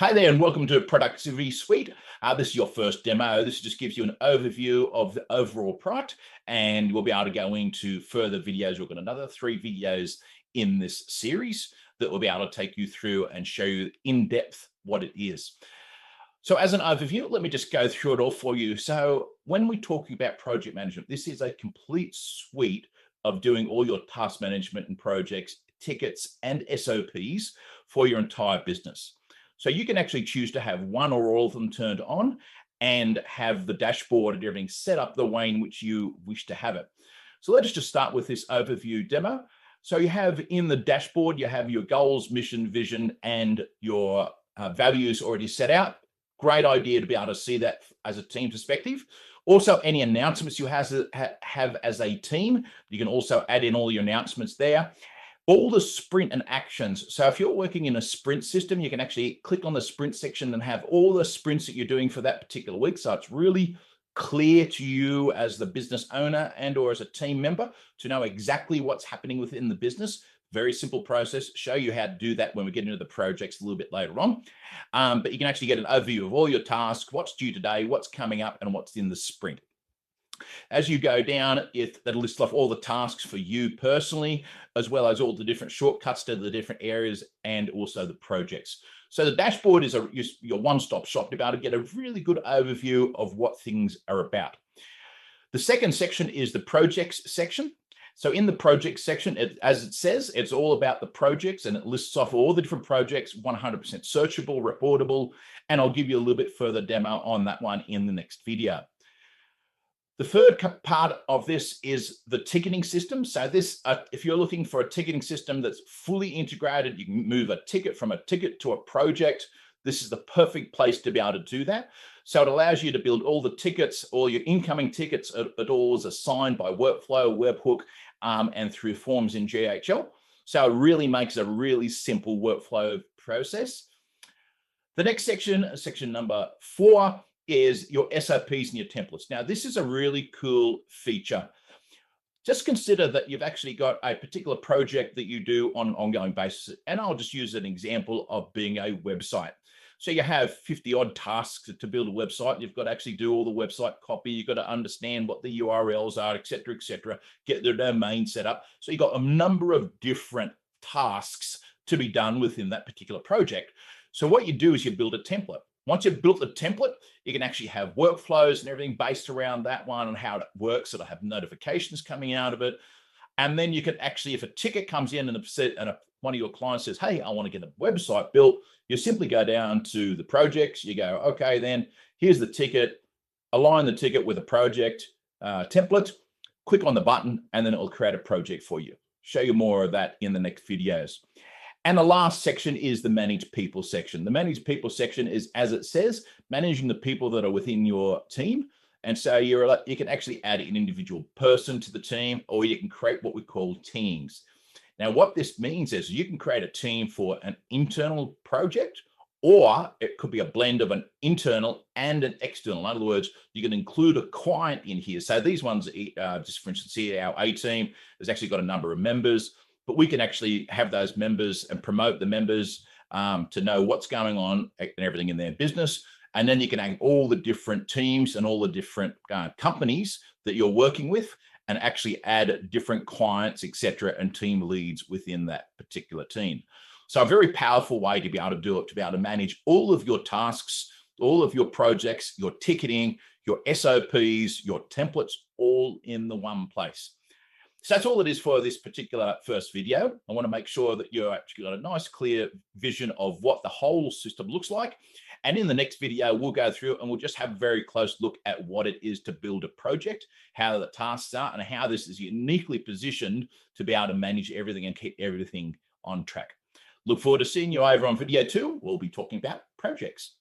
Hi there, and welcome to Productivity Suite. This is your first demo. This just gives you an overview of the overall product, and we'll be able to go into further videos. We've got another 3 videos in this series that will be able to take you through and show you in depth what it is. So as an overview, let me just go through it all for you. So when we're talking about project management, this is a complete suite of doing all your task management and projects, tickets, and SOPs for your entire business. So you can actually choose to have one or all of them turned on and have the dashboard and everything set up the way in which you wish to have it. So let us just start with this overview demo. So you have in the dashboard, you have your goals, mission, vision, and your values already set out. Great idea to be able to see that as a team perspective. Also, any announcements you have as a team, you can also add in all your announcements there. All the sprint and actions. So if you're working in a sprint system, you can actually click on the sprint section and have all the sprints that you're doing for that particular week. So it's really clear to you as the business owner and or as a team member to know exactly what's happening within the business. Very simple process. Show you how to do that when we get into the projects a little bit later on. But you can actually get an overview of all your tasks, what's due today, what's coming up, and what's in the sprint. As you go down, that'll list off all the tasks for you personally, as well as all the different shortcuts to the different areas and also the projects. So the dashboard is your one-stop shop to be able to get a really good overview of what things are about. The second section is the projects section. So in the project section, as it says, it's all about the projects and it lists off all the different projects, 100% searchable, reportable, and I'll give you a little bit further demo on that one in the next video. The third part of this is the ticketing system. So this, if you're looking for a ticketing system that's fully integrated, you can move a ticket from a ticket to a project. This is the perfect place to be able to do that. So it allows you to build all the tickets, all your incoming tickets, it all is assigned by workflow, webhook, and through forms in GHL. So it really makes a really simple workflow process. The next section, section number 4, is your SOPs and your templates. Now, this is a really cool feature. Just consider that you've actually got a particular project that you do on an ongoing basis. And I'll just use an example of being a website. So you have 50 odd tasks to build a website. You've got to actually do all the website copy. You've got to understand what the URLs are, et cetera, get the domain set up. So you've got a number of different tasks to be done within that particular project. So what you do is you build a template. Once you've built the template, you can actually have workflows and everything based around that one and how it works. It'll have notifications coming out of it. And then you can actually, if a ticket comes in and one of your clients says, hey, I want to get a website built, you simply go down to the projects. You go, okay, then here's the ticket, align the ticket with a project template, click on the button, and then it will create a project for you. Show you more of that in the next videos. And the last section is the manage people section. The manage people section is, as it says, managing the people that are within your team. And so you can actually add an individual person to the team, or you can create what we call teams. Now, what this means is you can create a team for an internal project, or it could be a blend of an internal and an external. In other words, you can include a client in here. So these ones, just for instance, here, our A team has actually got a number of members. But we can actually have those members and promote the members to know what's going on and everything in their business. And then you can add all the different teams and all the different companies that you're working with and actually add different clients, et cetera, and team leads within that particular team. So a very powerful way to be able to do it, to be able to manage all of your tasks, all of your projects, your ticketing, your SOPs, your templates, all in the one place. So that's all it is for this particular first video. I want to make sure that you're actually got a nice, clear vision of what the whole system looks like. And in the next video, we'll go through and we'll just have a very close look at what it is to build a project, how the tasks are, and how this is uniquely positioned to be able to manage everything and keep everything on track. Look forward to seeing you over on video 2. We'll be talking about projects.